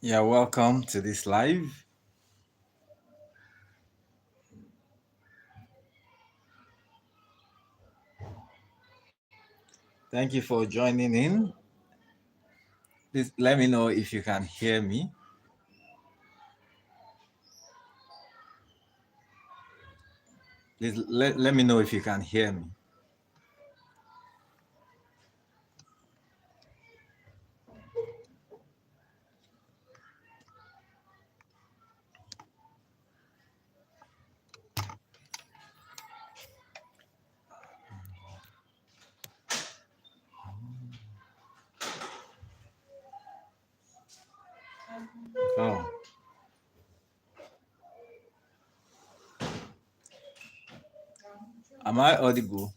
Yeah, welcome to this live. Thank you for joining in. Please let me know if you can hear me. Please let me know if you can hear me. Oh, am I audible?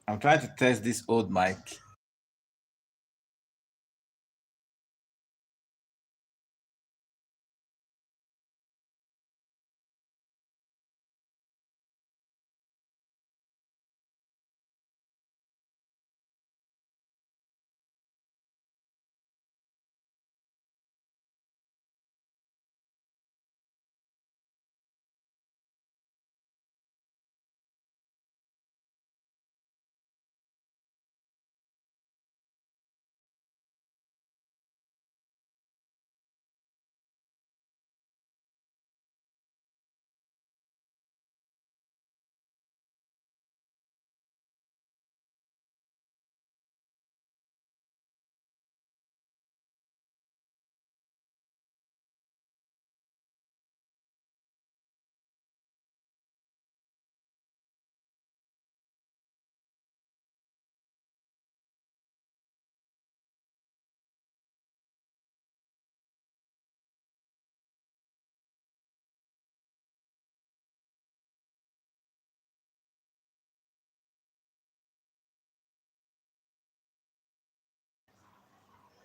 I'm trying to test this old mic.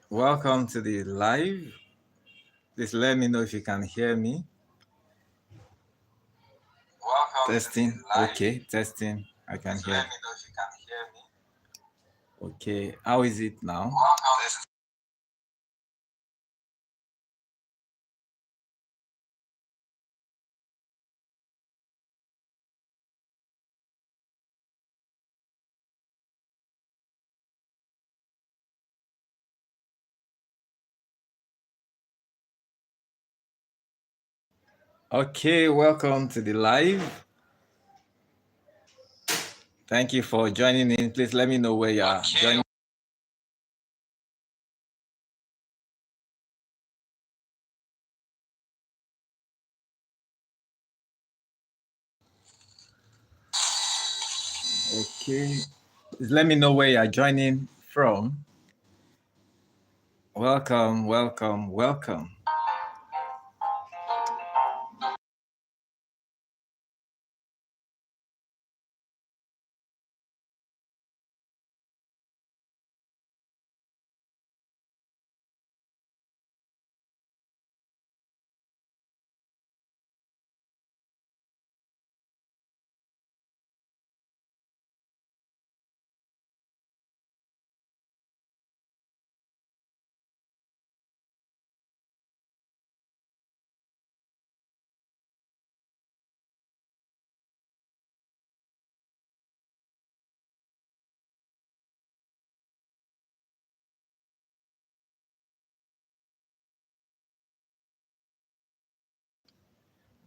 Welcome to the live. Please let me know if you can hear me. Welcome testing. Okay, testing. I can hear. Let me know if you can hear me. Okay, how is it now? Welcome. Okay, welcome to the live. Thank you for joining in. Please let me know where you are joining. Okay. Please let me know where you are joining from. Welcome, welcome, welcome.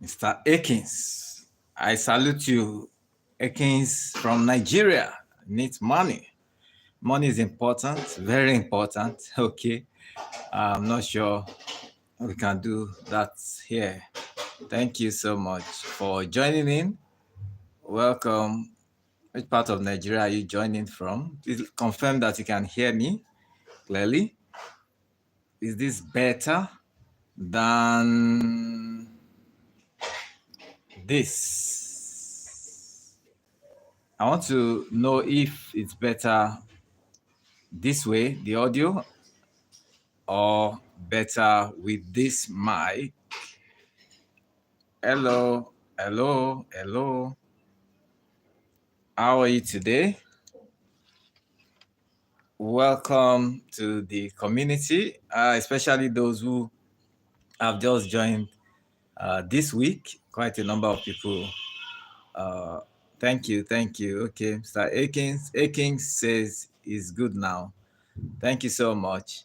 Mr. Akins, I salute you. Akins from Nigeria needs money. Money is important, very important. Okay. I'm not sure we can do that here. Thank you so much for joining in. Welcome. Which part of Nigeria are you joining from? Please confirm that you can hear me clearly. Is this better than this? I want to know if it's better this way, the audio, or better with this mic. Hello, hello, hello. How are you today? Welcome to the community, especially those who have just joined this week. Quite a number of people. Uh, thank you, thank you. Okay, Mr. Akins says is good now. Thank you so much.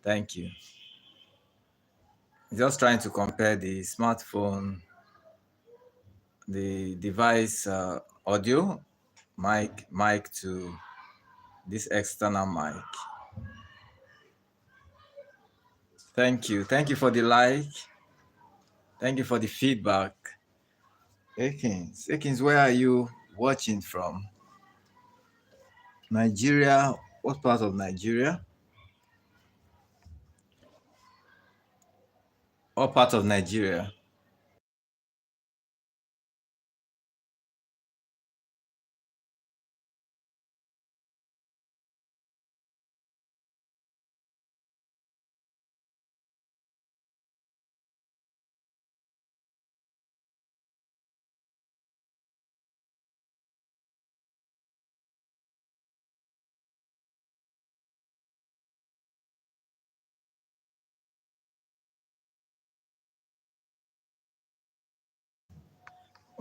Thank you. Just trying to compare the smartphone, the device audio mic to this external mic. Thank you for the like. Thank you for the feedback. Akins, where are you watching from? Nigeria. What part of Nigeria? What part of Nigeria?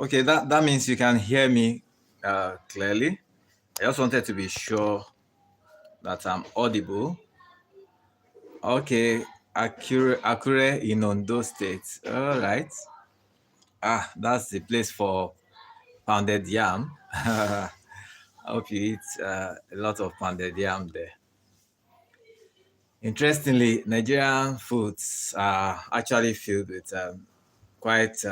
Okay, that means you can hear me clearly. I just wanted to be sure that I'm audible. Okay, Akure in Ondo State. All right. Ah, that's the place for pounded yam. I hope you eat a lot of pounded yam there. Interestingly, Nigerian foods are actually filled with quite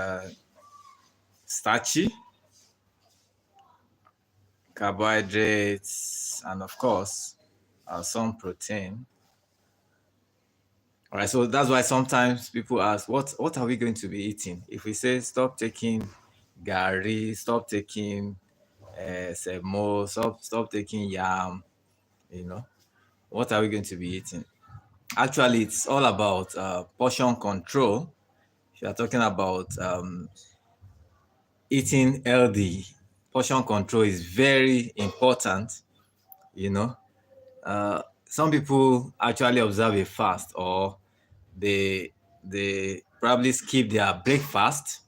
starchy carbohydrates and, of course, some protein. All right, so that's why sometimes people ask, what are we going to be eating? If we say stop taking gari, stop taking semo, stop taking yam, you know, what are we going to be eating? Actually, it's all about portion control. If you are talking about eating healthy, portion control is very important. You know, some people actually observe a fast, or they they probably skip their breakfast,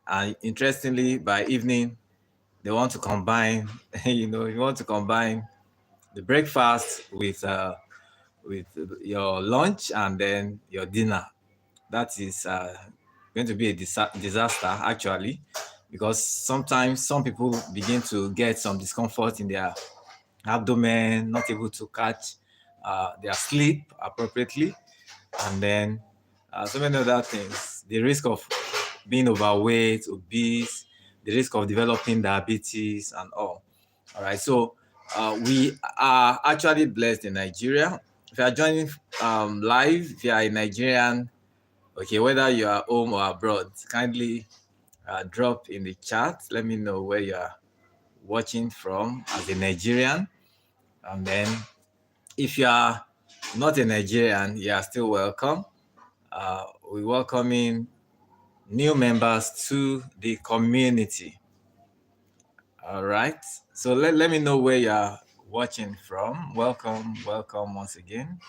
and interestingly, by evening they want to combine. You want to combine the breakfast with your lunch and then your dinner. That is going to be a disaster, actually, because sometimes some people begin to get some discomfort in their abdomen, not able to catch their sleep appropriately, and then so many other things. The risk of being overweight, obese, the risk of developing diabetes, and all. All right, so we are actually blessed in Nigeria. If you are joining live, if you are a Nigerian, okay, whether you are home or abroad, kindly drop in the chat. Let me know where you are watching from as a Nigerian. And then if you are not a Nigerian, you are still welcome. We welcoming new members to the community. All right. So let me know where you are watching from. Welcome once again.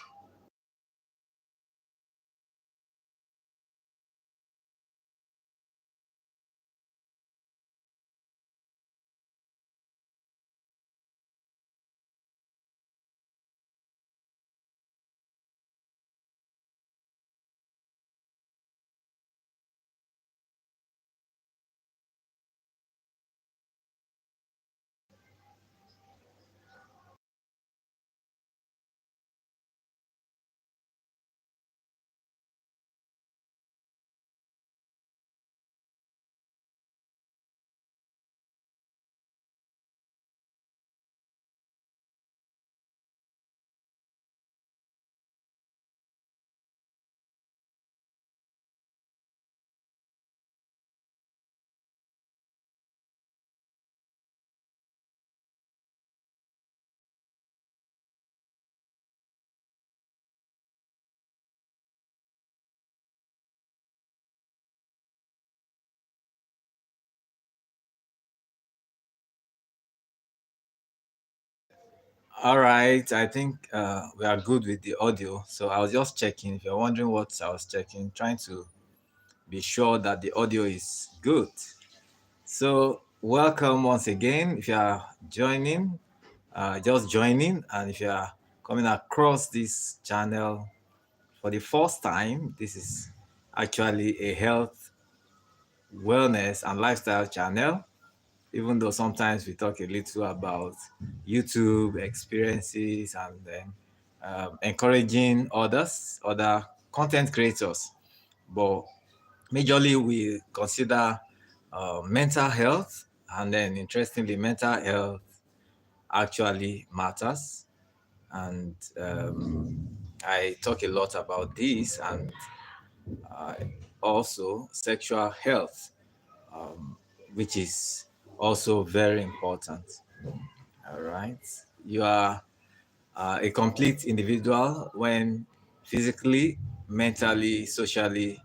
All right, I think we are good with the audio. So I was just checking. If you're wondering what I was checking, trying to be sure that the audio is good. So welcome once again. If you are joining, just joining, and if you are coming across this channel for the first time, this is actually a health, wellness, and lifestyle channel. Even though sometimes we talk a little about YouTube experiences and then encouraging other content creators, but majorly we consider mental health, and then interestingly, mental health actually matters, and I talk a lot about this, and uh, also sexual health, um, which is also very important. All right. You are a complete individual when physically, mentally, socially,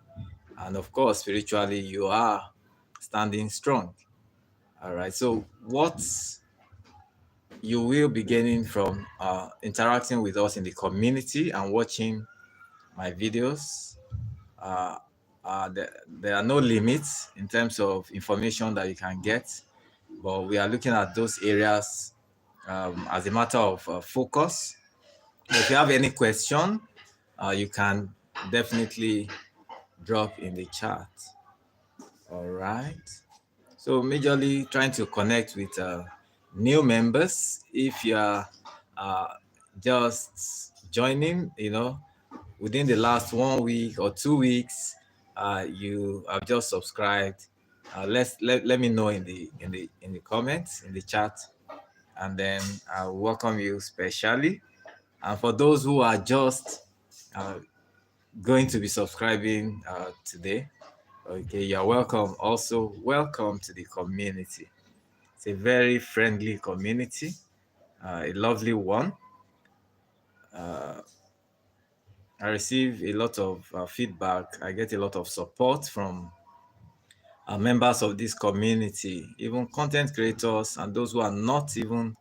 and of course, spiritually, you are standing strong. All right. So, what you will be gaining from interacting with us in the community and watching my videos, uh, there are no limits in terms of information that you can get, but we are looking at those areas as a matter of focus. If you have any question, you can definitely drop in the chat. All right. So majorly trying to connect with new members. If you are uh, just joining, within the last 1 week or 2 weeks, you have just subscribed. Let me know in the comments in the chat, and then I'll welcome you specially. And for those who are just uh, going to be subscribing today, okay, you're welcome. Also, welcome to the community. It's a very friendly community, a lovely one. Uh, I receive a lot of feedback. I get a lot of support from members of this community, even content creators and those who are not even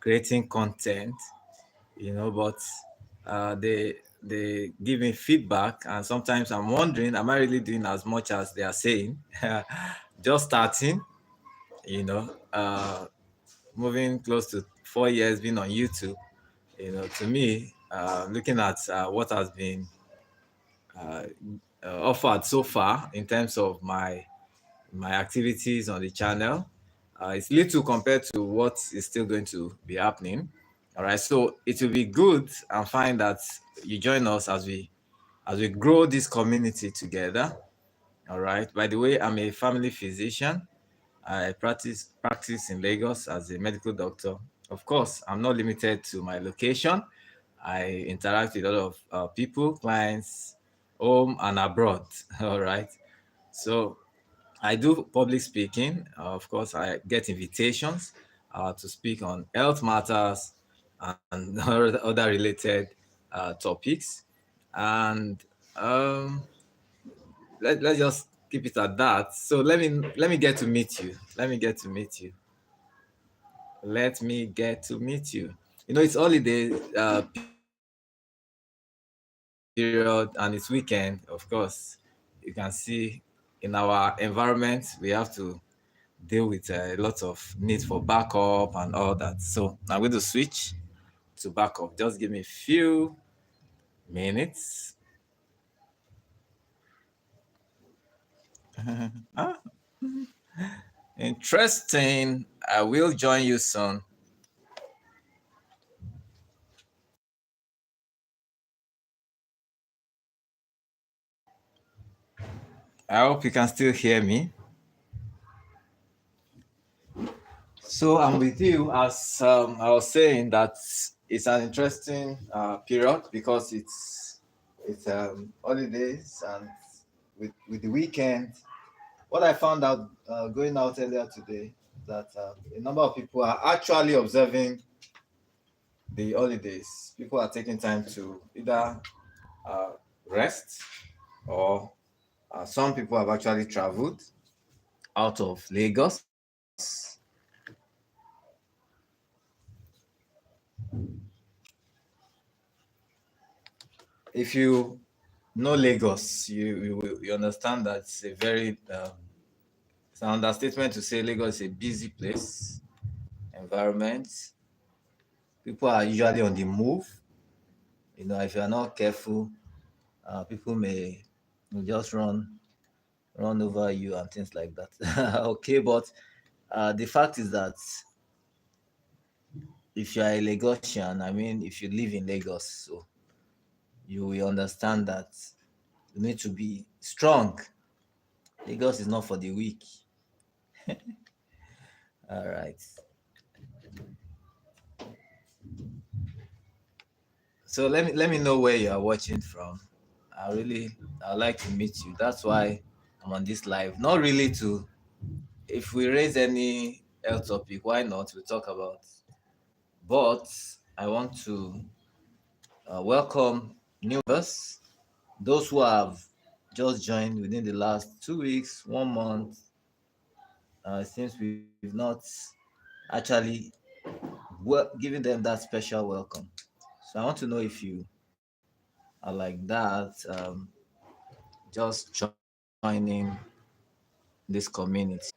creating content, but they give me feedback, and sometimes I'm wondering, am I really doing as much as they are saying? Just starting, you know, uh, moving close to 4 years being on YouTube. To me, looking at what has been uh, offered so far in terms of my activities on the channel, it's little compared to what is still going to be happening. All right, so it will be good and fine that you join us as we grow this community together. All right. By the way, I'm a family physician. I practice in Lagos as a medical doctor. Of course, I'm not limited to my location. I interact with a lot of people, clients, home and abroad. All right. So I do public speaking. Of course, I get invitations to speak on health matters and other related topics. And um, let's just keep it at that. So let me get to meet you. Let me get to meet you. Let me get to meet you. It's holiday period and it's weekend. Of course, you can see in our environment we have to deal with a lot of need for backup and all that. So I'm going to switch to backup. Just give me a few minutes. Ah, interesting. I will join you soon. I hope you can still hear me. So I'm with you as I was saying that it's an interesting period because it's holidays and with the weekend. What I found out going out earlier today that a number of people are actually observing the holidays. People are taking time to either uh, rest or some people have actually traveled out of Lagos. If you know Lagos, you understand that it's a very it's an understatement to say Lagos is a busy place, environment. People are usually on the move. If you are not careful, people may just run over you and things like that. Okay, but the fact is that if you are a Lagosian, I mean, if you live in Lagos, so you will understand that you need to be strong. Lagos is not for the weak. All right. So let me know where you are watching from. I'd like to meet you. That's why I'm on this live. Not really to if we raise any health topic, why not? We talk about. But I want to welcome new members, those who have just joined within the last 2 weeks, 1 month. Since we've not actually giving them that special welcome. So I want to know if you are like that, just joining this community.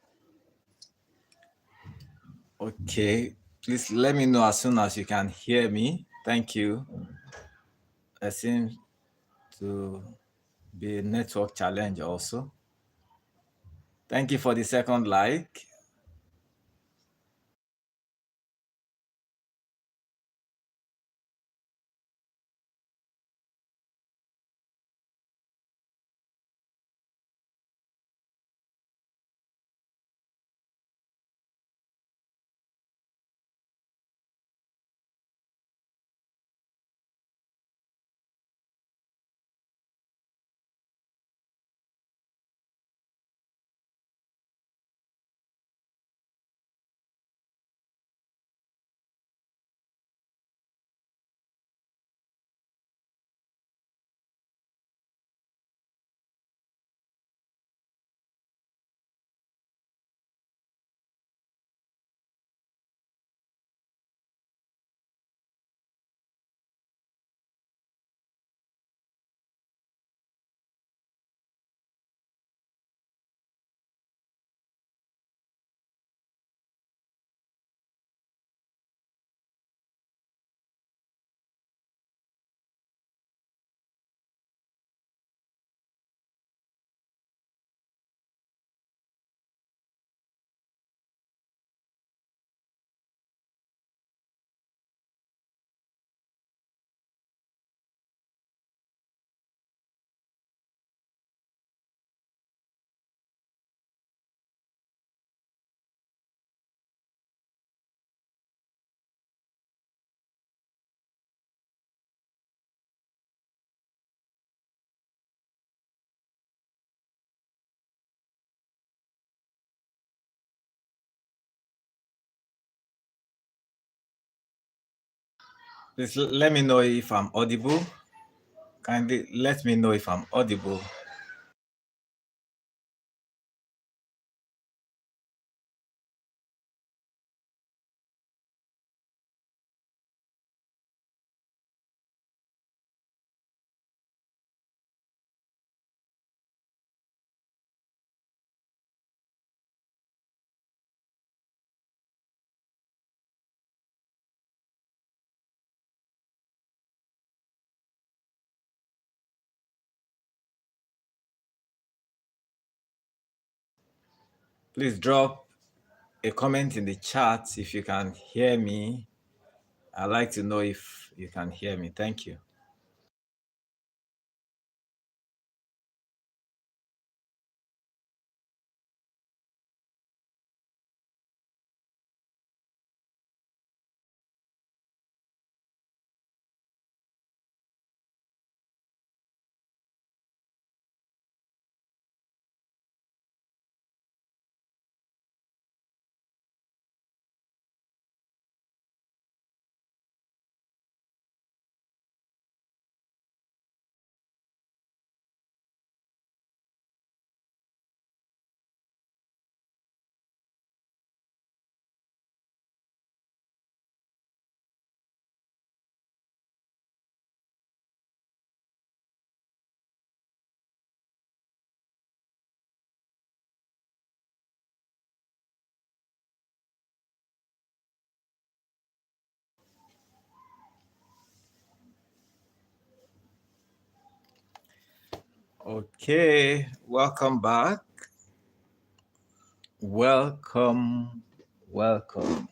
Okay, please let me know as soon as you can hear me. Thank you. There seems to be a network challenge also. Thank you for the second like. Please let me know if I'm audible. Kindly let me know if I'm audible. Please drop a comment in the chat if you can hear me. I'd like to know if you can hear me. Thank you. Okay, welcome back. Welcome, welcome.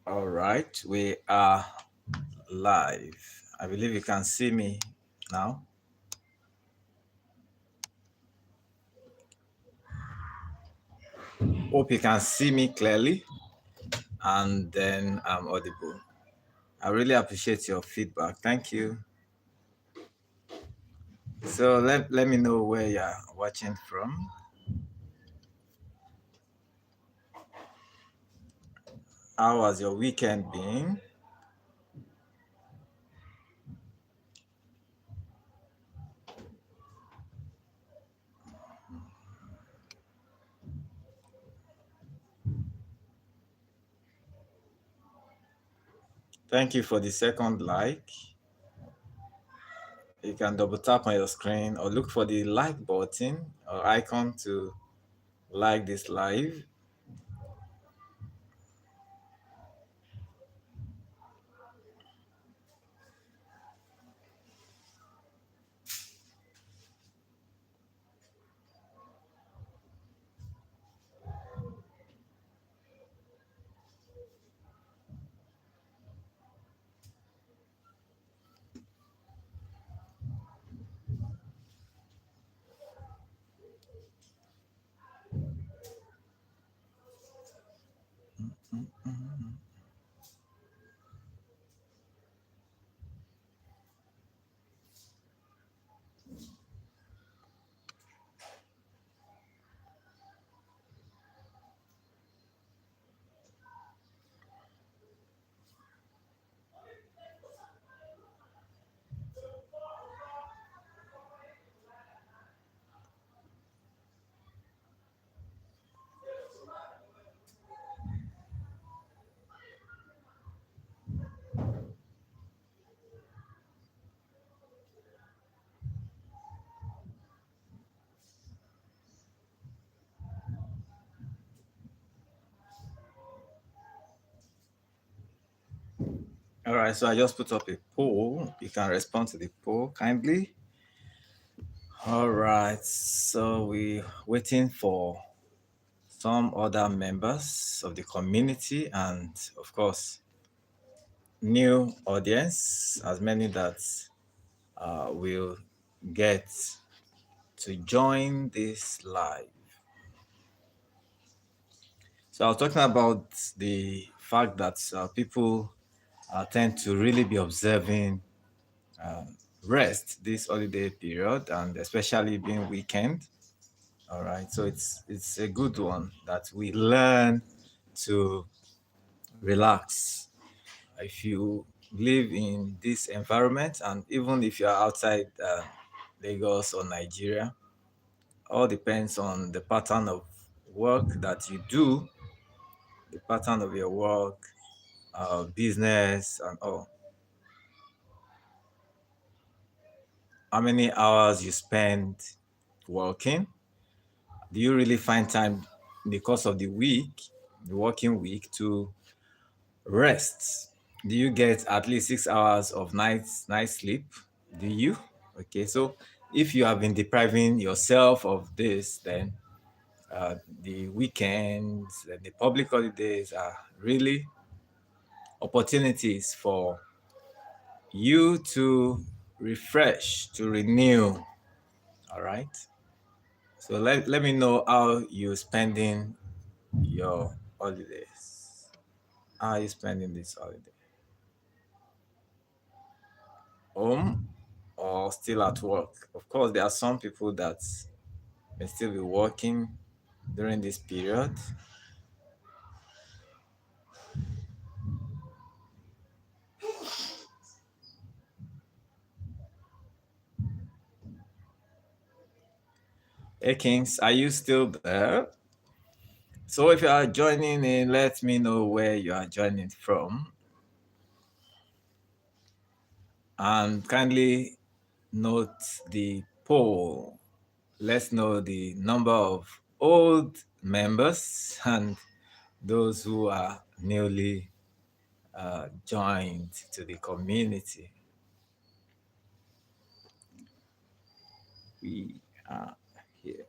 All right, we are live. I believe you can see me now. Hope you can see me clearly and then I'm audible. I really appreciate your feedback. Thank you. So let me know where you're watching from. How has your weekend been? Thank you for the second like. You can double tap on your screen or look for the like button or icon to like this live. All right, so I just put up a poll. You can respond to the poll kindly. All right, so we're waiting for some other members of the community and, of course, new audience, as many that will get to join this live. So I was talking about the fact that people tend to really be observing rest this holiday period, and especially being weekend. All right, so it's a good one that we learn to relax. If you live in this environment, and even if you're outside Lagos or Nigeria, all depends on the pattern of work that you do, the pattern of your work, business, and all. How many hours you spend working? Do you really find time in the course of the week, the working week, to rest? Do you get at least 6 hours of night sleep? Do you? Okay, so if you have been depriving yourself of this, then the weekends and the public holidays are really opportunities for you to refresh, to renew. All right. So let me know how you're spending your holidays. How are you spending this holiday? Home or still at work? Of course, there are some people that may still be working during this period. Akins, are you still there? So if you are joining in, let me know where you are joining from. And kindly note the poll. Let's know the number of old members and those who are newly joined to the community. We are here.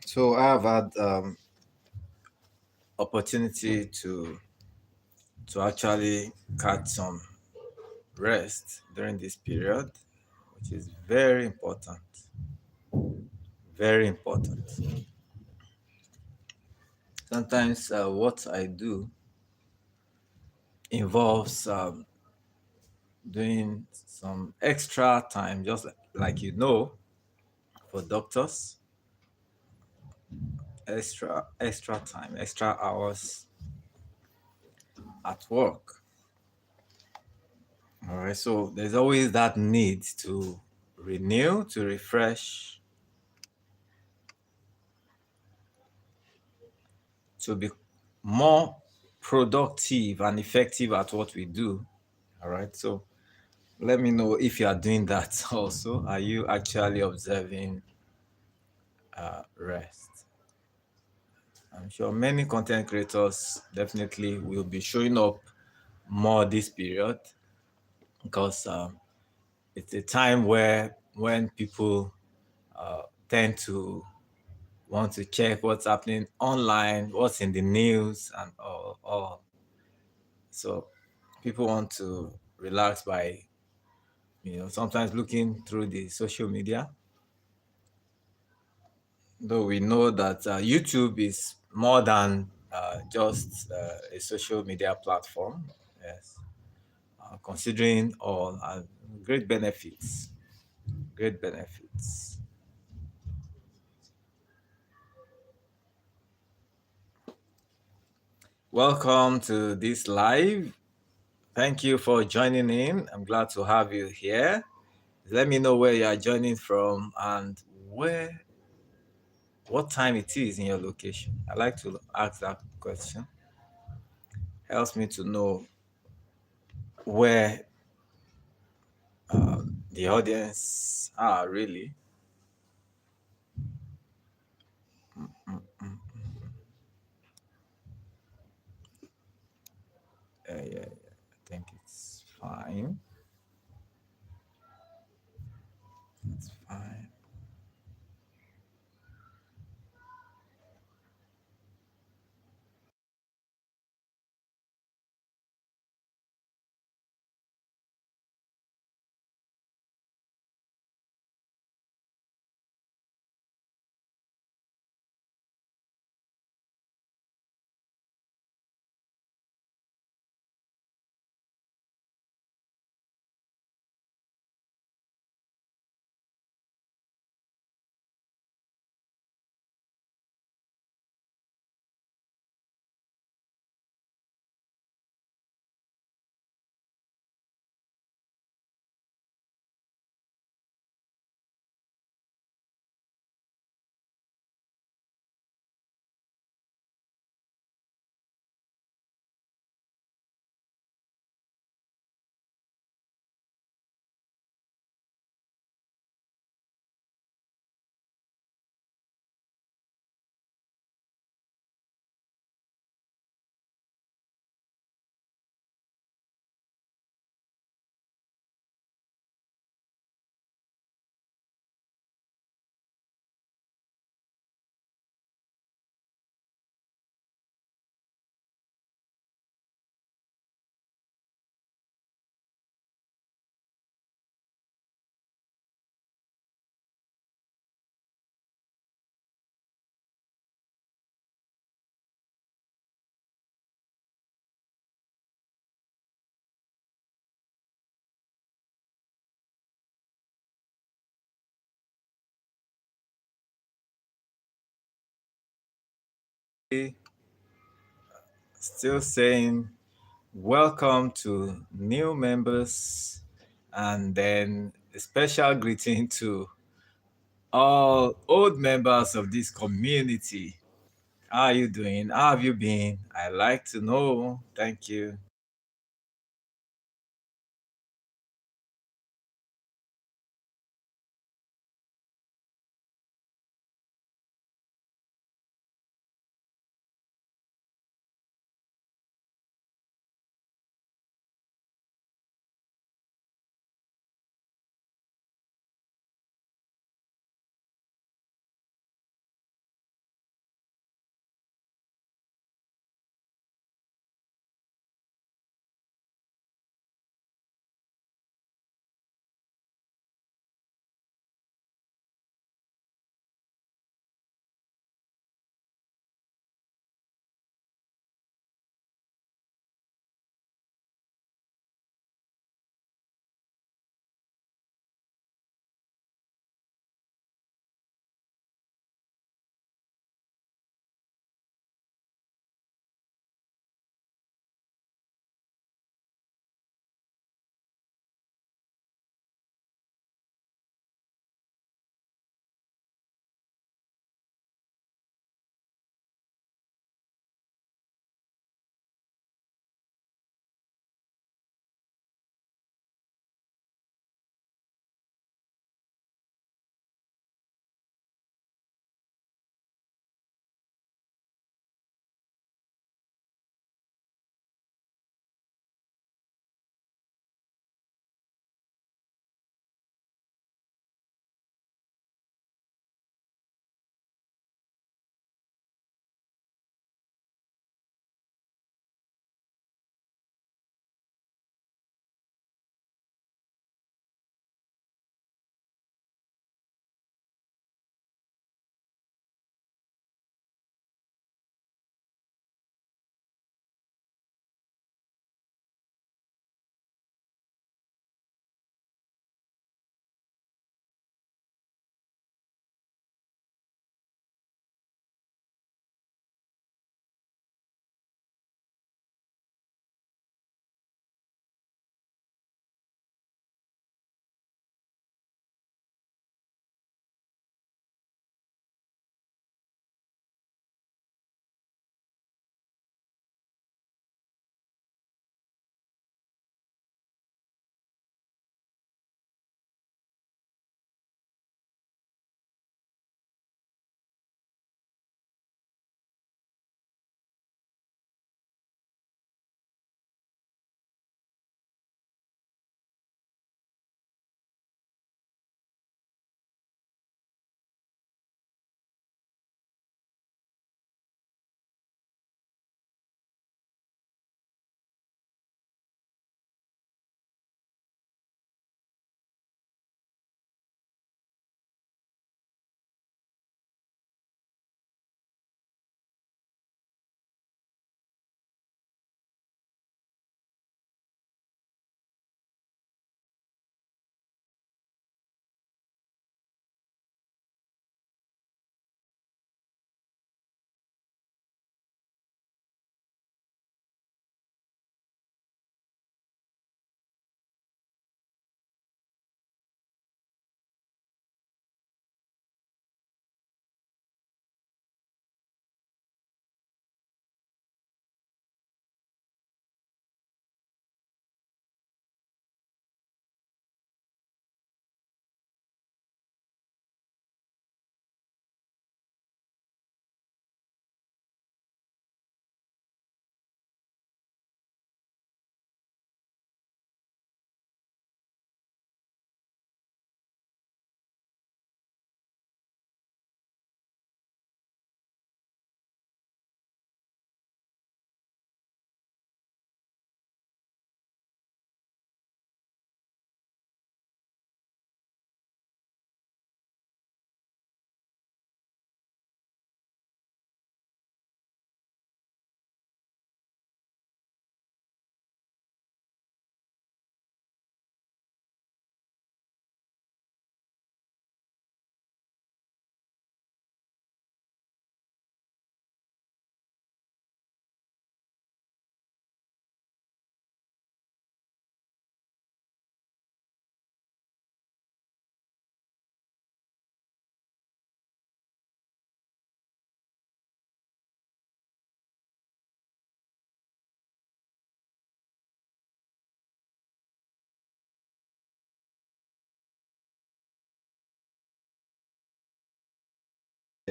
So I have had opportunity to actually catch some rest during this period, which is very important. Very important. Sometimes what I do involves doing some extra time, just like for doctors, extra time, extra hours at work. All right, so there's always that need to renew, to refresh, to be more productive and effective at what we do. All right, so let me know if you are doing that also. Are you actually observing rest? I'm sure many content creators definitely will be showing up more this period because it's a time where when people tend to want to check what's happening online, what's in the news, and all. So people want to relax by sometimes looking through the social media. Though we know that YouTube is more than just a social media platform. Yes, considering all great benefits, great benefits. Welcome to this live. Thank you for joining in. I'm glad to have you here. Let me know where you are joining from and what time it is in your location. I like to ask that question. Helps me to know where the audience are really. Yeah, I think it's fine. It's fine. Still saying welcome to new members, and then a special greeting to all old members of this community. How are you doing? How have you been? I like to know. Thank you.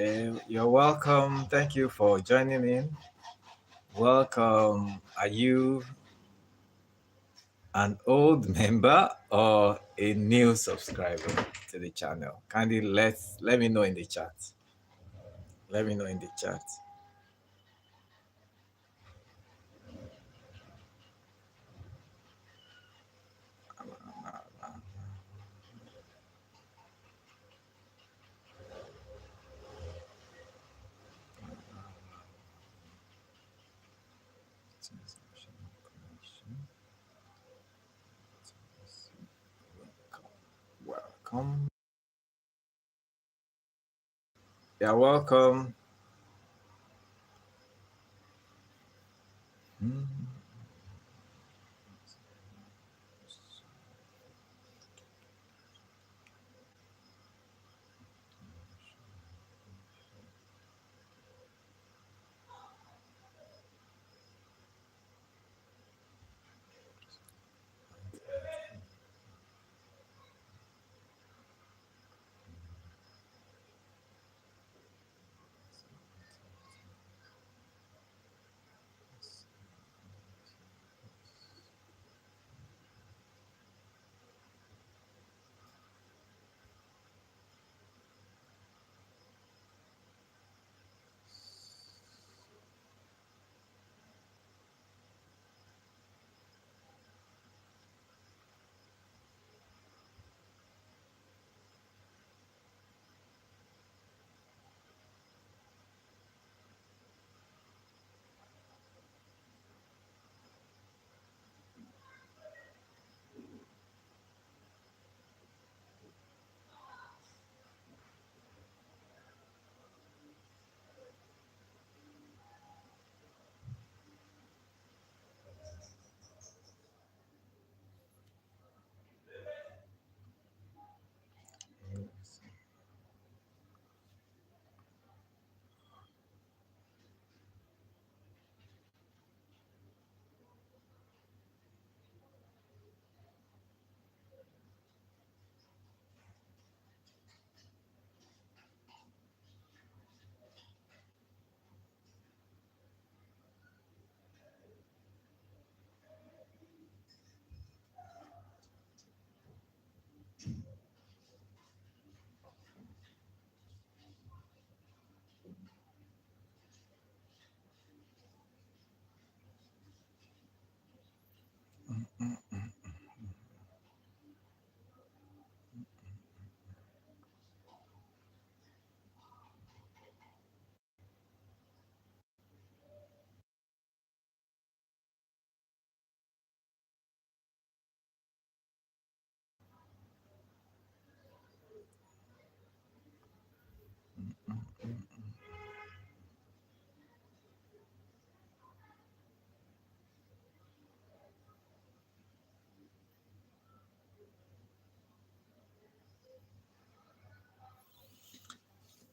You're welcome. Thank you for joining in. Welcome. Are you an old member or a new subscriber to the channel? Kindly let me know in the chat. Let me know in the chat. Welcome. You're welcome. Hmm.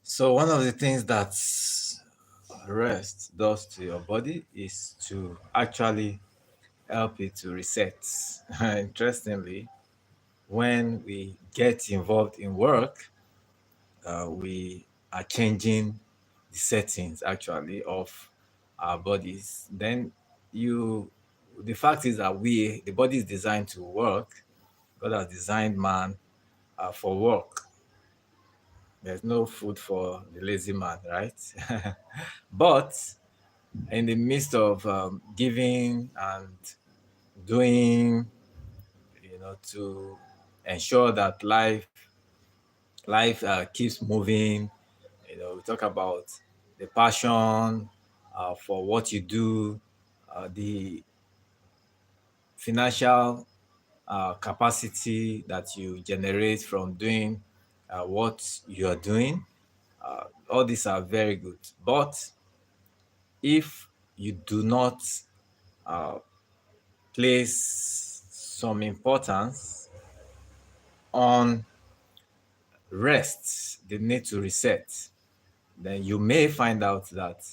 So one of the things that rest does to your body is to actually help it to reset. Interestingly, when we get involved in work, we are changing the settings actually of our bodies. Then you, the fact is that the body is designed to work. God has designed man for work. There's no food for the lazy man, right? But in the midst of giving and doing, to ensure that life keeps moving. We talk about the passion for what you do, the financial capacity that you generate from doing what you are doing. All these are very good. But if you do not uh, place some importance on rest, the need to reset, then you may find out that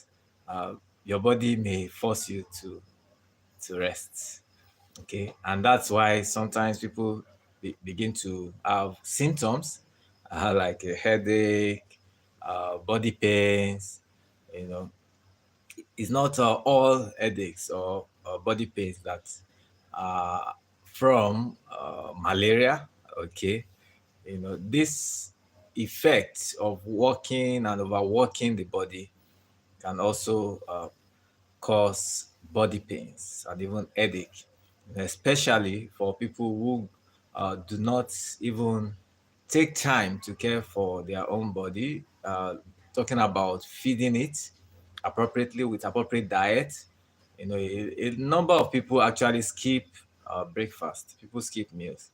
your body may force you to rest. Okay, and that's why sometimes people begin to have symptoms like a headache, body pains. You know, it's not all headaches or body pains that are from malaria. Okay, you know, this effect of working and overworking the body can also cause body pains and even headache, especially for people who do not even take time to care for their own body. Talking about feeding it appropriately with appropriate diet. You know, a number of people actually skip breakfast. People skip meals.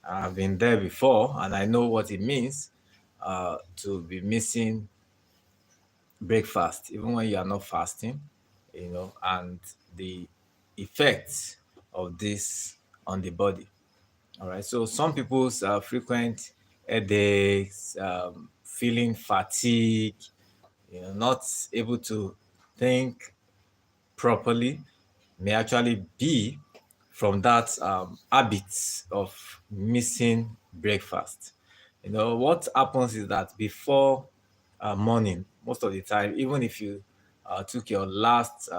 I've been there before, and I know what it means to be missing breakfast, even when you are not fasting, you know, and the effects of this on the body. All right. So some people's frequent headaches, feeling fatigue, you know, not able to think properly may actually be from that habit of missing breakfast. You know, what happens is that before morning, most of the time, even if you took your last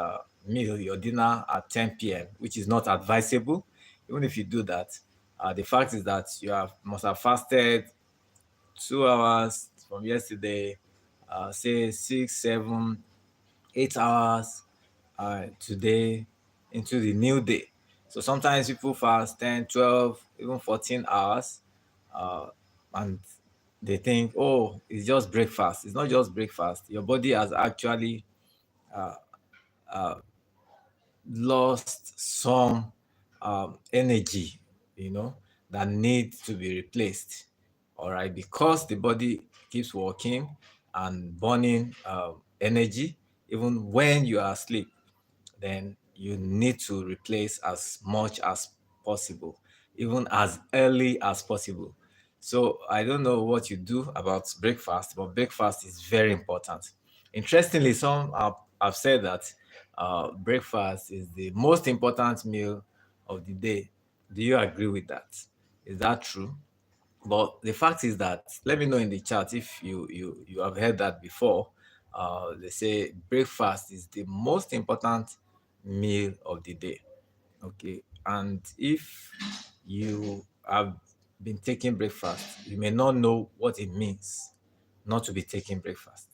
meal, your dinner at 10 p.m., which is not advisable, even if you do that, the fact is that you must have fasted 2 hours from yesterday, say 6, 7, 8 hours today into the new day. So sometimes people fast 10, 12, even 14 hours, uh, and they think, oh, it's just breakfast. It's not just breakfast. Your body has actually lost some energy, you know, that needs to be replaced. All right, because the body keeps working and burning energy even when you are asleep, then you need to replace as much as possible, even as early as possible. So I don't know what you do about breakfast, but breakfast is very important. Interestingly, some have said that breakfast is the most important meal of the day. Do you agree with that? Is that true? But the fact is that, let me know in the chat if you have heard that before. They say breakfast is the most important meal of the day. Okay, and if you have been taking breakfast, you may not know what it means not to be taking breakfast.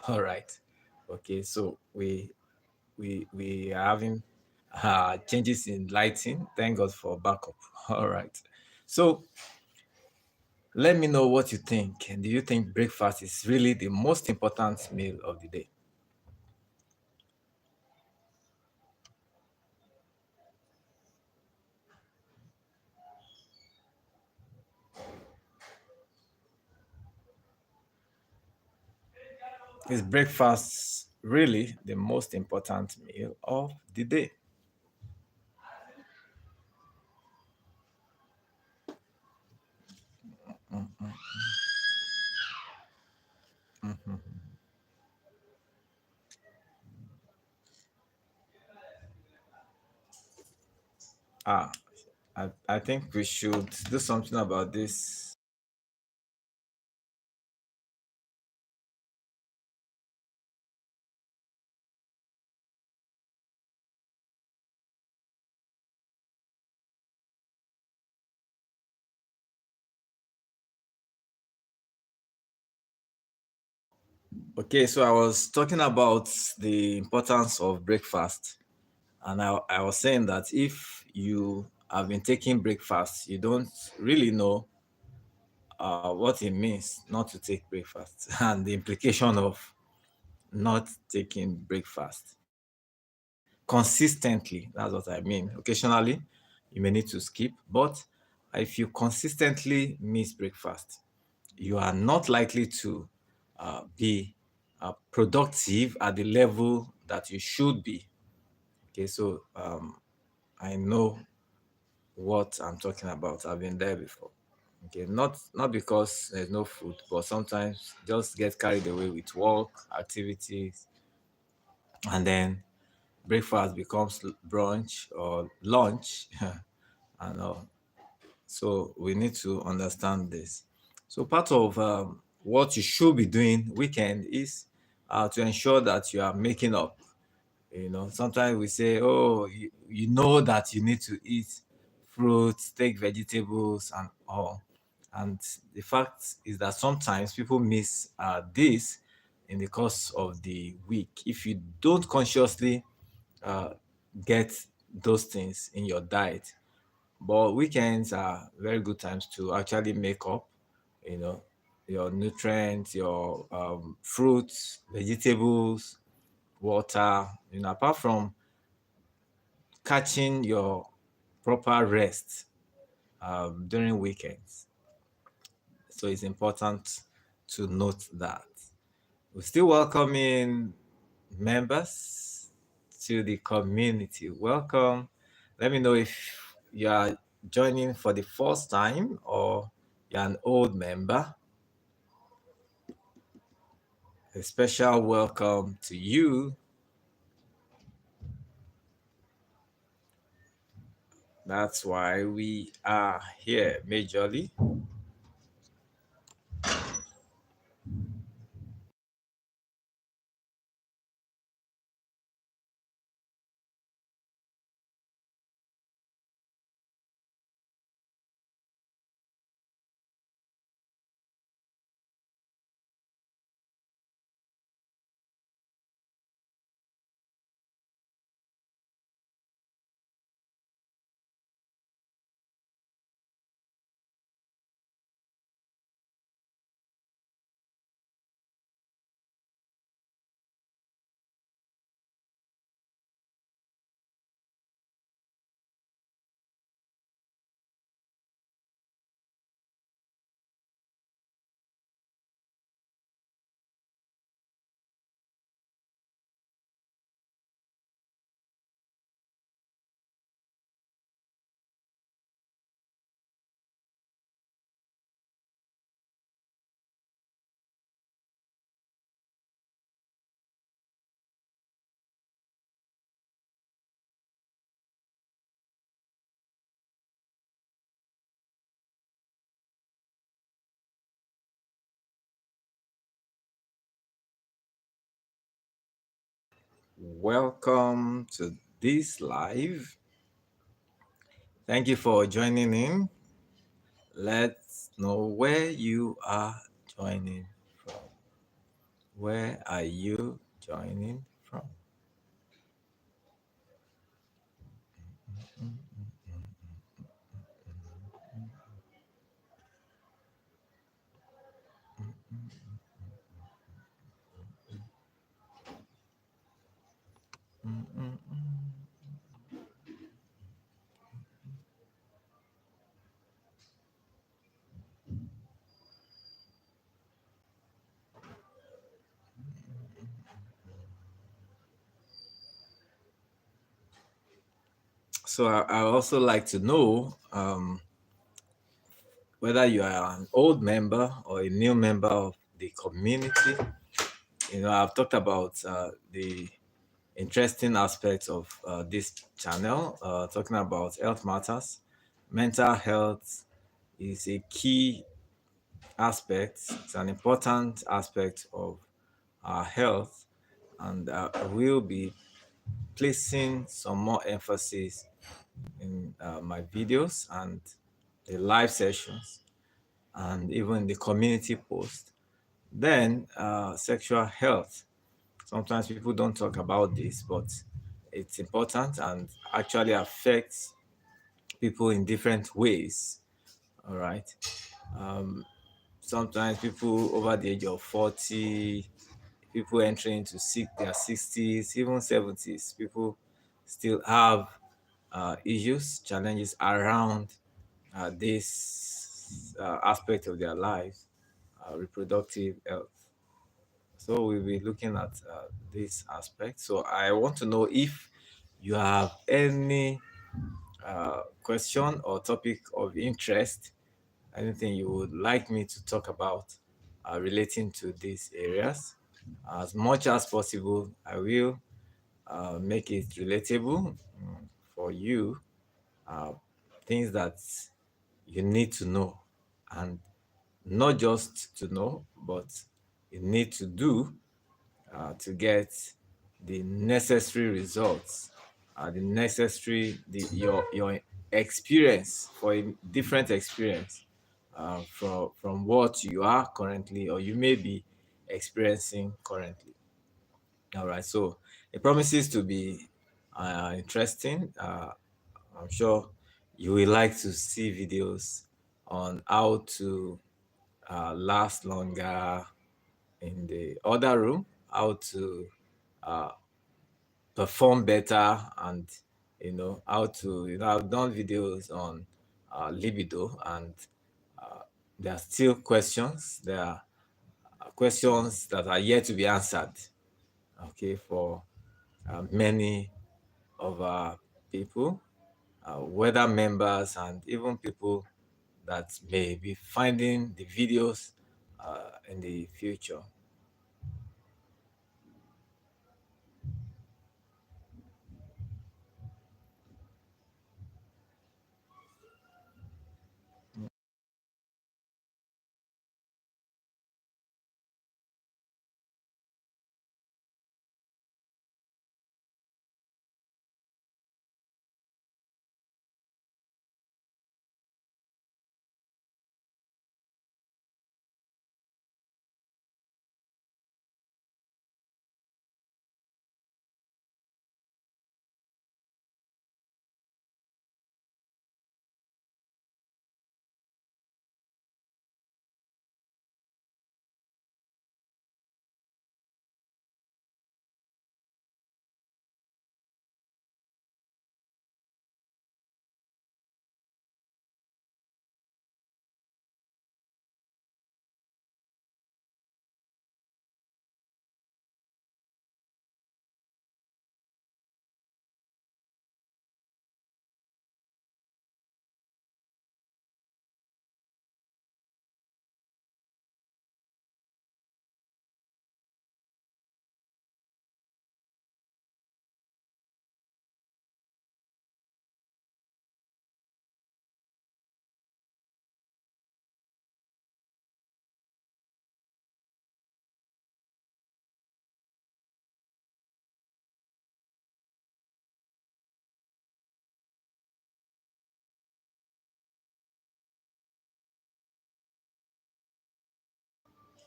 All right. Okay, so we are having changes in lighting. Thank God for backup. All right. So let me know what you think. And do you think breakfast is really the most important meal of the day? Is breakfast really the most important meal of the day? Ah, I think we should do something about this. Okay, so I was talking about the importance of breakfast. And I was saying that if you have been taking breakfast, you don't really know what it means not to take breakfast and the implication of not taking breakfast consistently. That's what I mean. Occasionally, you may need to skip, but if you consistently miss breakfast, you are not likely to be productive at the level that you should be. Okay, so I know what I'm talking about. I've been there before. Okay, not because there's no food, but sometimes just get carried away with work, activities, and then breakfast becomes brunch or lunch. And so we need to understand this. So part of what you should be doing weekend is to ensure that you are making up. Sometimes we say, oh, you know that you need to eat fruits, take vegetables, and all. And the fact is that sometimes people miss this in the course of the week. If you don't consciously uh, get those things in your diet, but weekends are very good times to actually make up, you know, your nutrients, your fruits, vegetables, water, apart from catching your proper rest during weekends. So it's important to note that. We're still welcoming members to the community. Welcome. Let me know if you are joining for the first time or you're an old member. A special welcome to you. That's why we are here majorly. Welcome to this live. Thank you for joining in. Let's know where you are joining from. Where are you joining from? So I also like to know whether you are an old member or a new member of the community. I've talked about the interesting aspects of this channel, talking about health matters. Mental health is a key aspect, it's an important aspect of our health, and I will be placing some more emphasis in my videos and the live sessions and even the community post. Then, sexual health. Sometimes people don't talk about this, but it's important and actually affects people in different ways. All right. Um, Sometimes people over the age of 40, people entering into their 60s, even 70s, people still have issues, challenges around this aspect of their lives, reproductive health. So we'll be looking at this aspect. So I want to know if you have any question or topic of interest, anything you would like me to talk about relating to these areas. As much as possible, I will make it relatable for you, uh, things that you need to know. And not just to know, but you need to do to get the necessary results, the necessary your experience for a different experience from what you are currently or you may be experiencing currently. All right, so it promises to be interesting. I'm sure you will like to see videos on how to last longer in the other room, how to uh, perform better, and how to I've done videos on libido, and there are still questions. There are questions that are yet to be answered. Okay, for many of our people, whether members and even people that may be finding the videos in the future.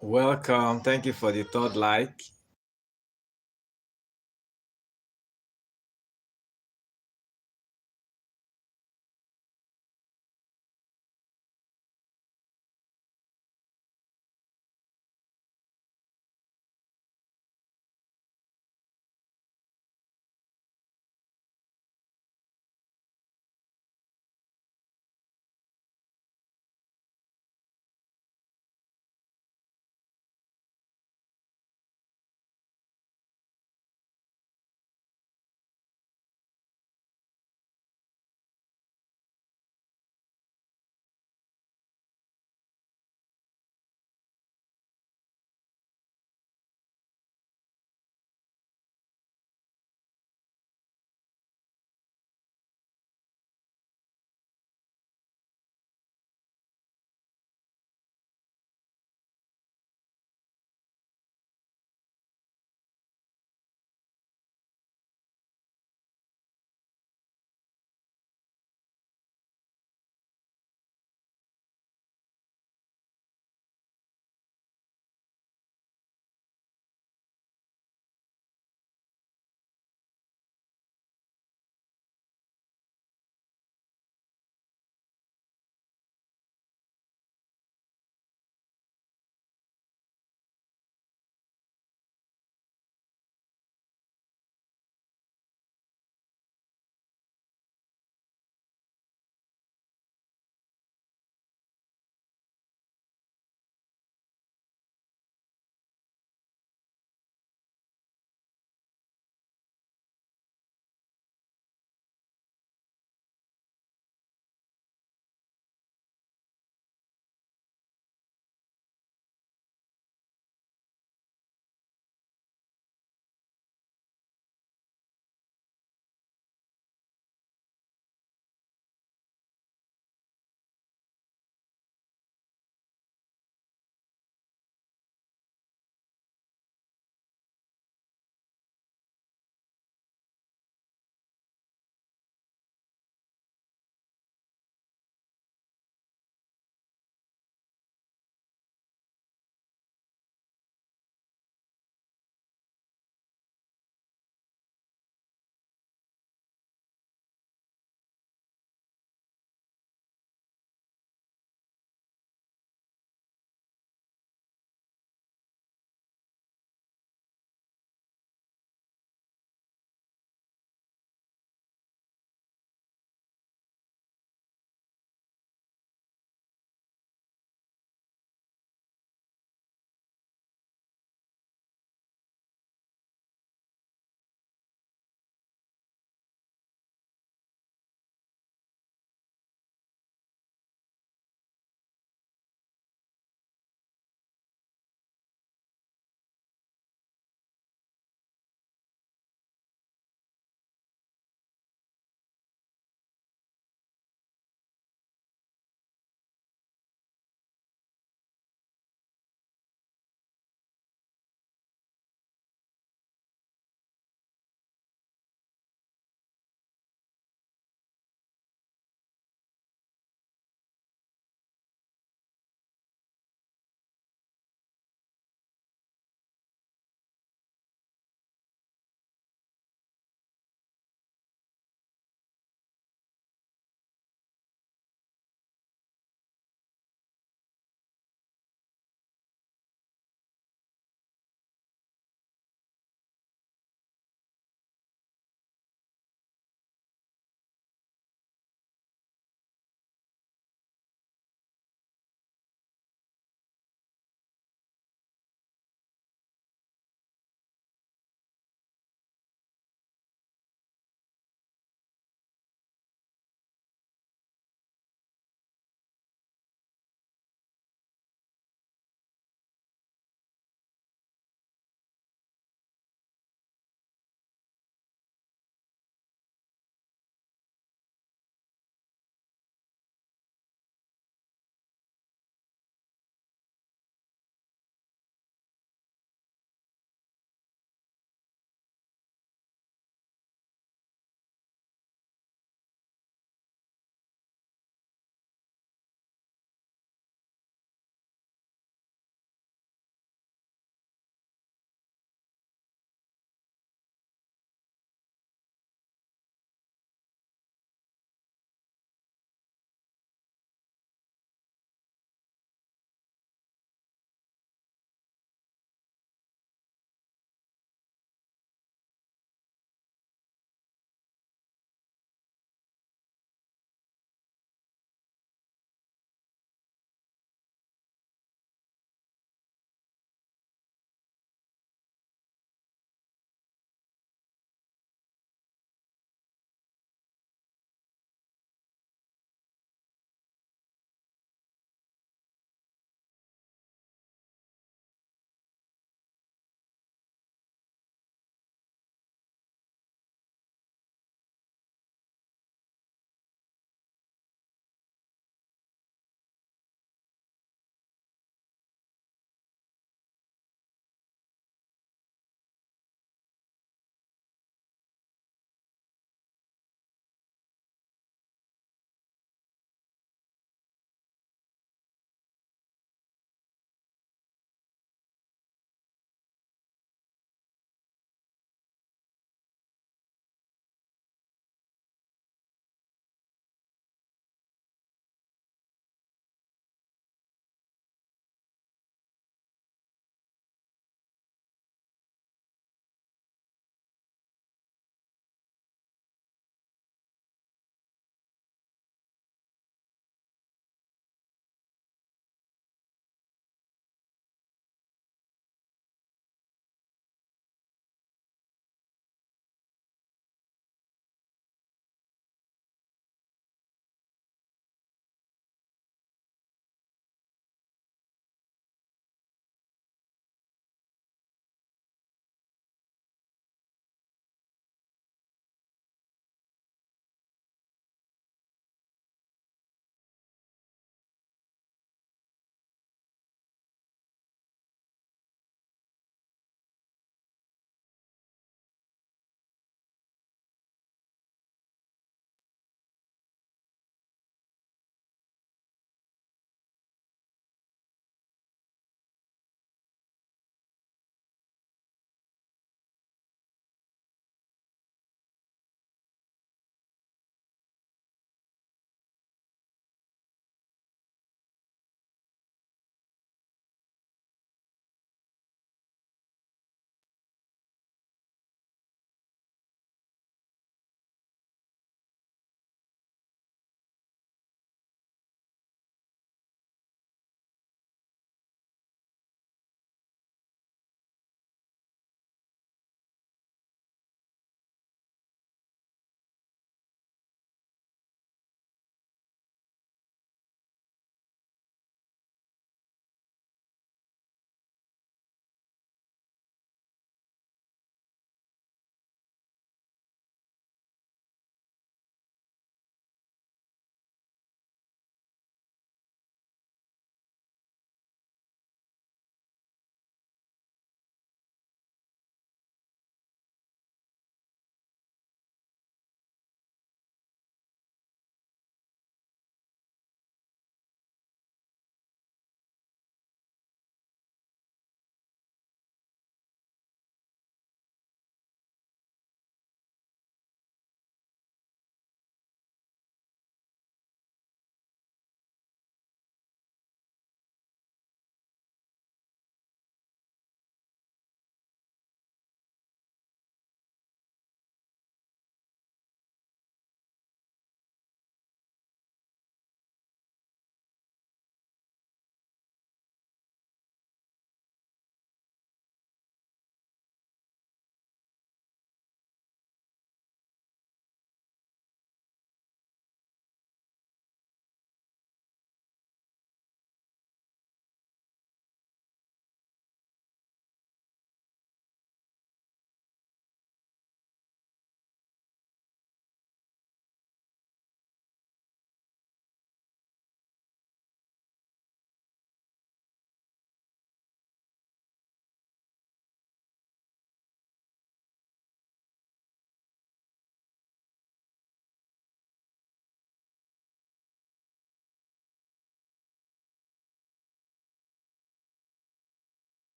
Welcome. Thank you for the third like.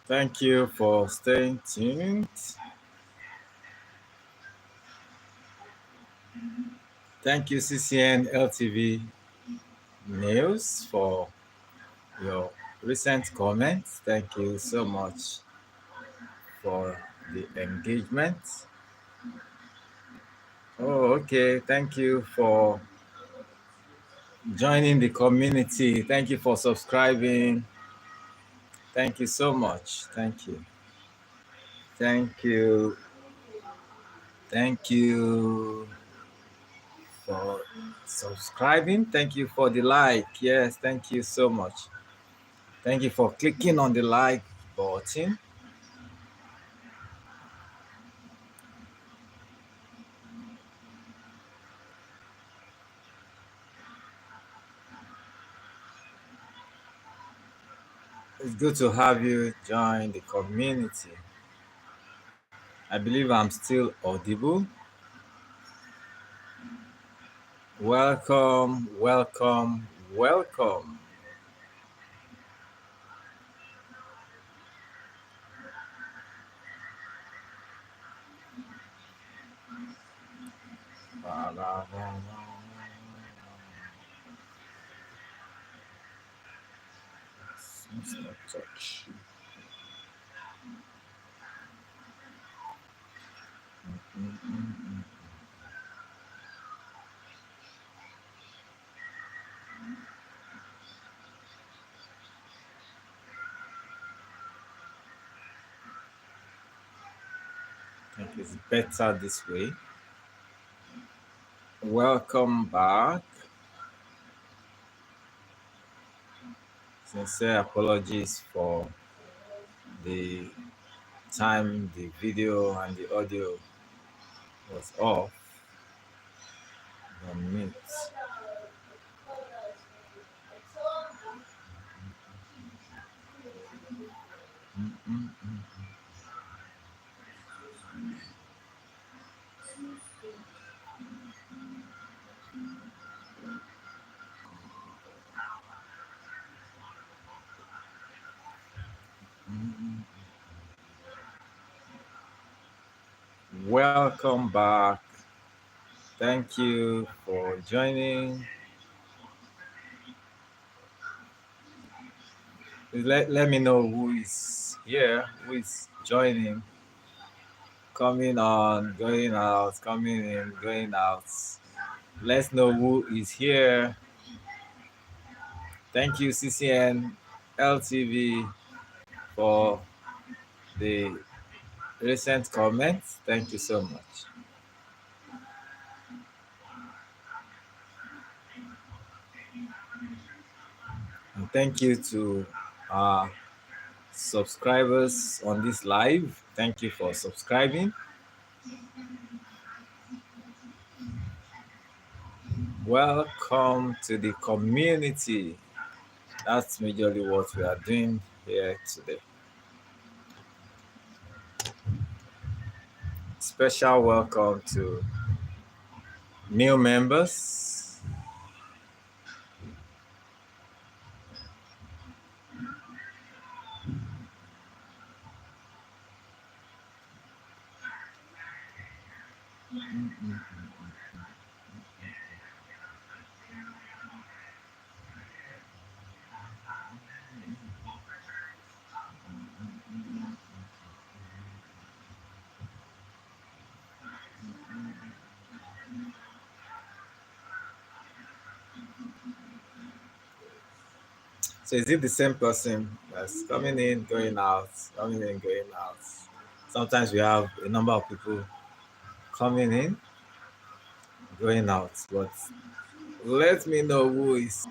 Thank you for staying tuned. Thank you, CCN LTV News, for your recent comments. Thank you so much for the engagement. Oh, okay. Thank you for joining the community. Thank you for subscribing. Thank you so much. Thank you. Thank you. Thank you for subscribing. Thank you for the like. Yes, thank you so much. Thank you for clicking on the like button. It's good to have you join the community. I believe I'm still audible. Welcome, welcome, welcome. Let's not touch. I think it's better this way. Welcome back. Sincere apologies for the time the video and the audio was off on mute. Welcome back. Thank you for joining. Let me know who is here, who is joining, coming on, going out, coming in, going out. Let's know who is here. Thank you, CCN LTV, for the recent comments. Thank you so much. And thank you to our subscribers on this live. Thank you for subscribing. Welcome to the community. That's majorly what we are doing here today. Special welcome to new members. So is it the same person that's coming in, going out, coming in, going out? Sometimes we have a number of people coming in, going out, but let me know who is.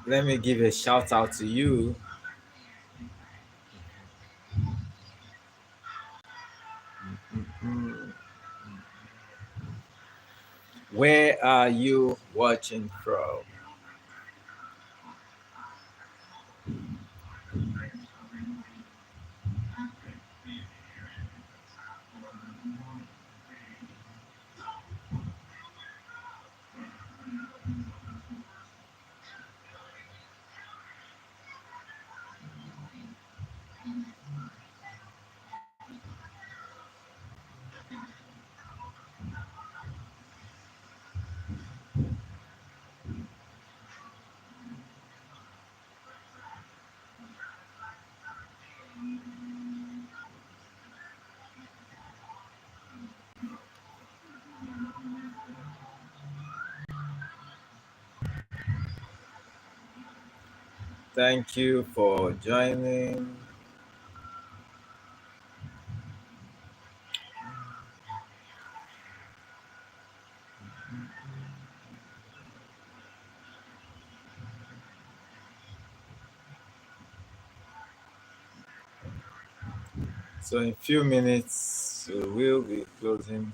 Let me give a shout out to you. Where are you watching from? Thank you for joining. So in few minutes we'll be closing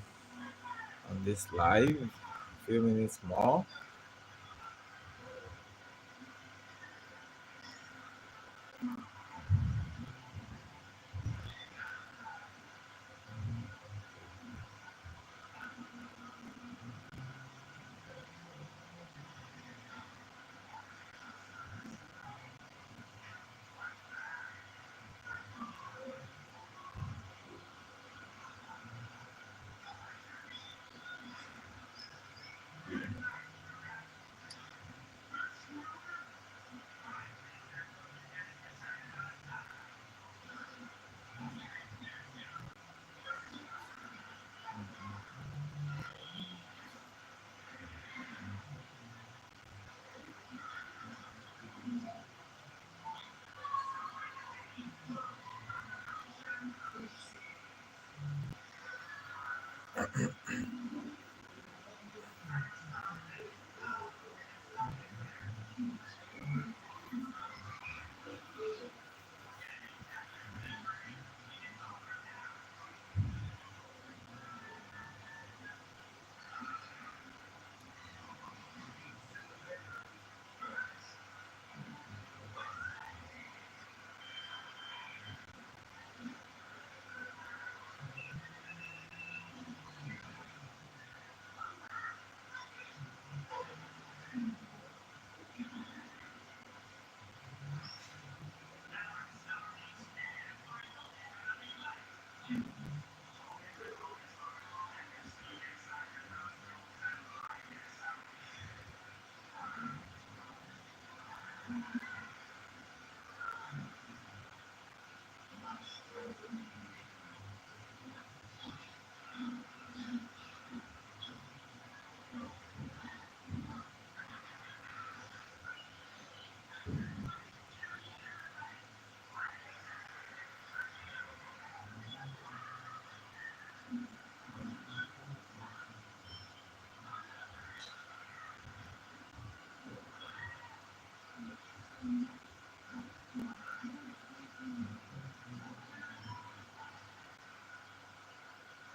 on this live. Few minutes more.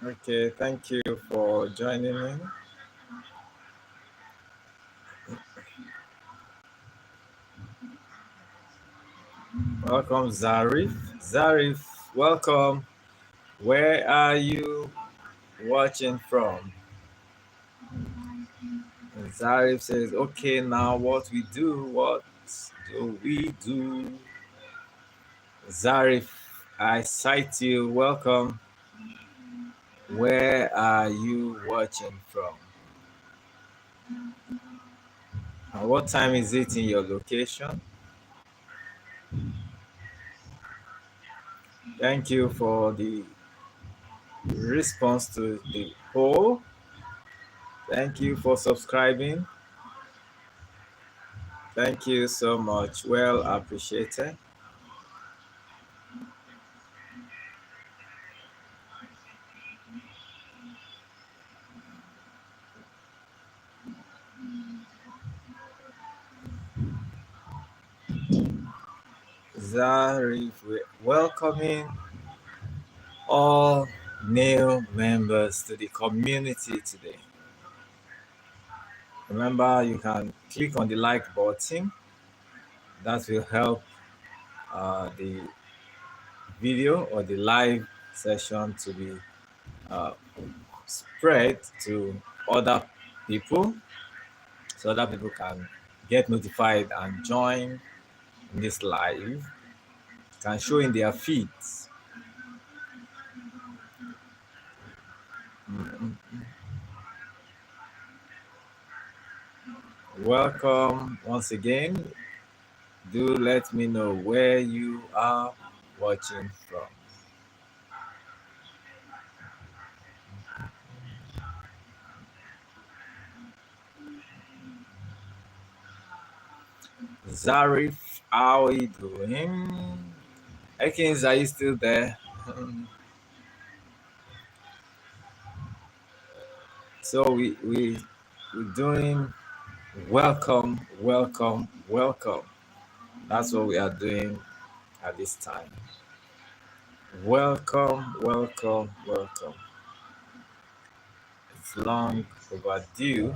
Okay, thank you for joining in. Welcome, Zarif. Zarif, welcome. Where are you watching from? And Zarif says, okay, now what we do, what do we do? Zarif, I cite you. Welcome. Where are you watching from? And what time is it in your location? Thank you for the response to the poll. Thank you for subscribing. Thank you so much. Well appreciated. Zarif, welcoming all new members to the community today. Remember, you can click on the like button. That will help the video or the live session to be uh, spread to other people so other people can get notified and join this live, can show in their feeds. Welcome once again. Do let me know where you are watching from. Zarif, How are you doing? Ekins, are you still there? So we're doing welcome, welcome, welcome. That's what we are doing at this time. Welcome, welcome, welcome. It's long overdue.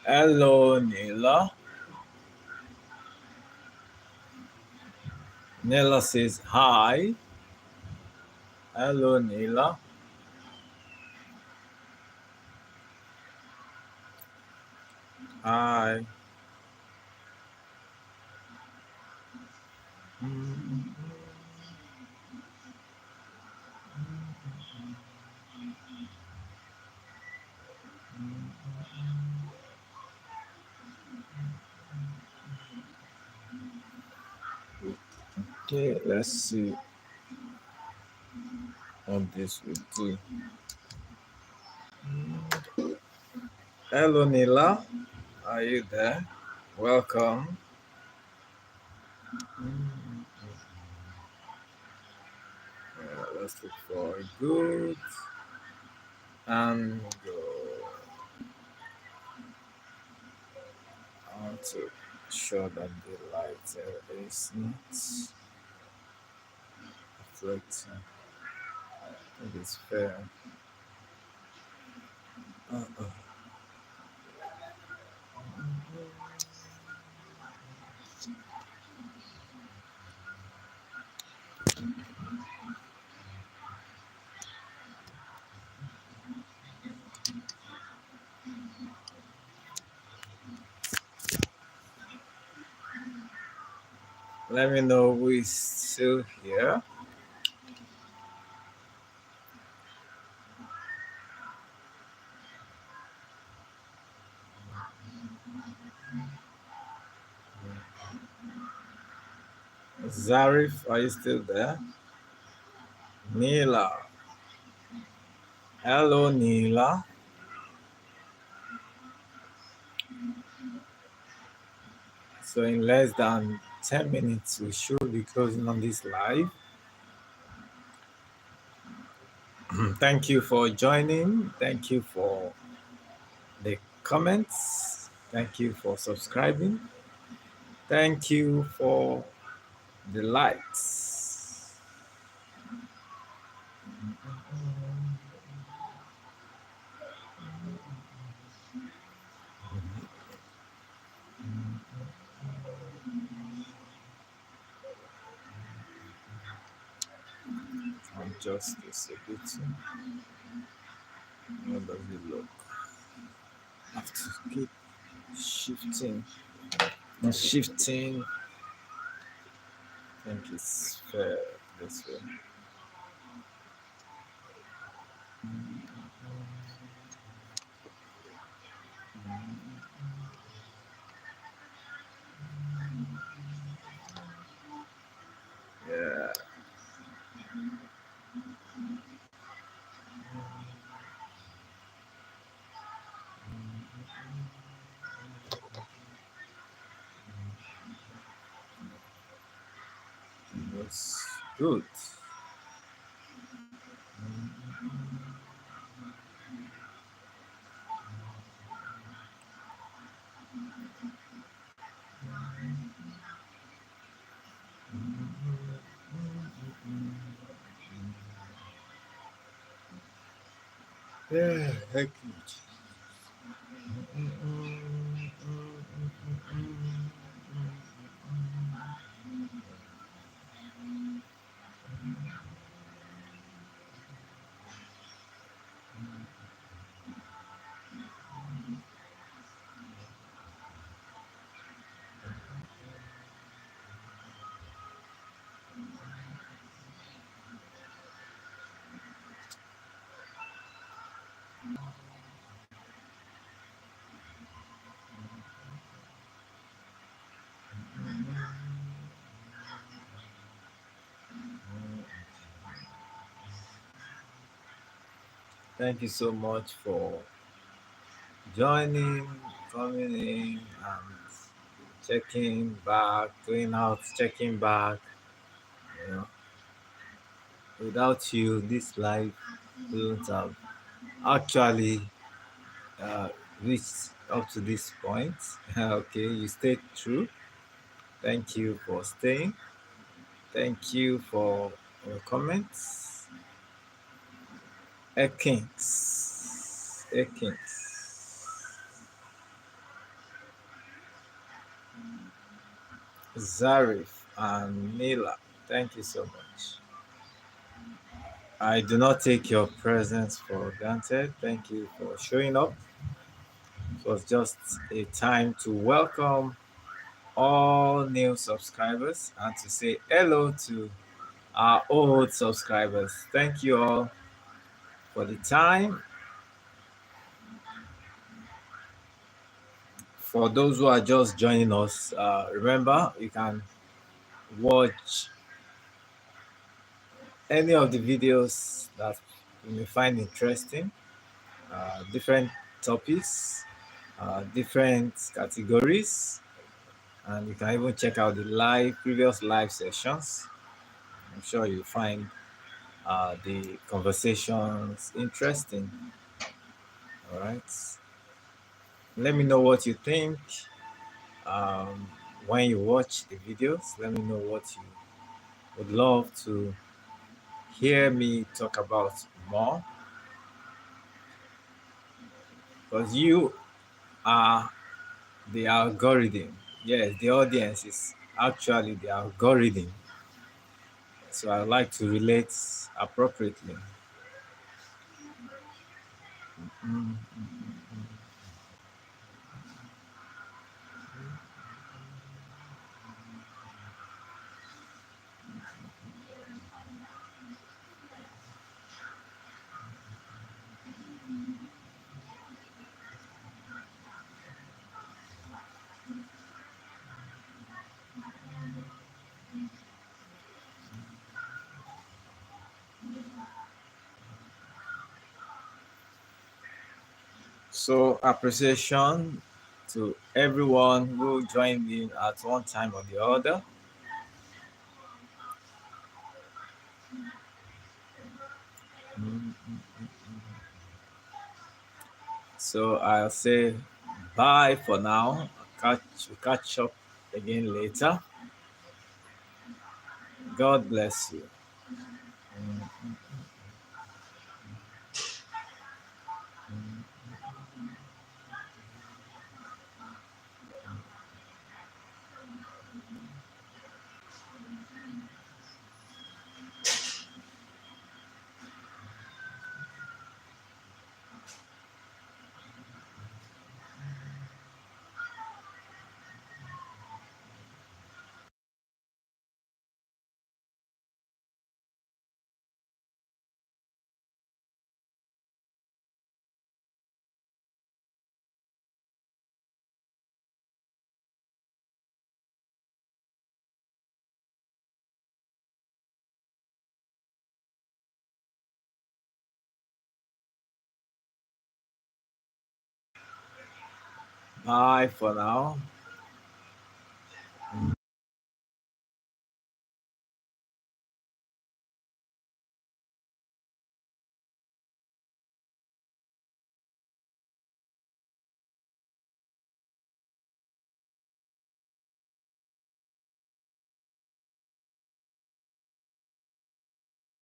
Hello, Nila. Nila says hi. Hello, Nila. Hi. Okay, let's see what this will do. Hello, Nila. Are you there? Welcome. Let's look for a good and I want to show that the light is not reflecting. It is fair. Uh-uh. Let me know who is still here. Zarif, are you still there? Neela. Hello, Neela. So, in less than 10 minutes, we should be closing on this live. Thank you for joining. Thank you for the comments. Thank you for subscribing. Thank you for the likes. Adjust this a bit. How does it look? I have to keep shifting. Not shifting. I think it's fair this way. Yeah. That's good. Yeah, heck it. Thank you so much for joining, coming in, and checking back, going out, checking back. You know, without you, this life wouldn't have actually uh, reached up to this point. Okay, you stayed true. Thank you for staying. Thank you for your comments. Ekins. Ekins. Zarif and Mila. Thank you so much. I do not take your presence for granted. Thank you for showing up. It was just a time to welcome all new subscribers and to say hello to our old subscribers. Thank you all for the time. For those who are just joining us, remember you can watch any of the videos that you may find interesting, different topics, different categories, and you can even check out the previous live sessions. I'm sure you'll find the conversations interesting. All right. Let me know what you think um, when you watch the videos. Let me know what you would love to hear me talk about more, because you are the algorithm. Yes, the audience is actually the algorithm. So I like to relate appropriately. Mm. So appreciation to everyone who joined in at one time or the other. Mm. So I'll say bye for now. Catch up again later. God bless you. Bye for now.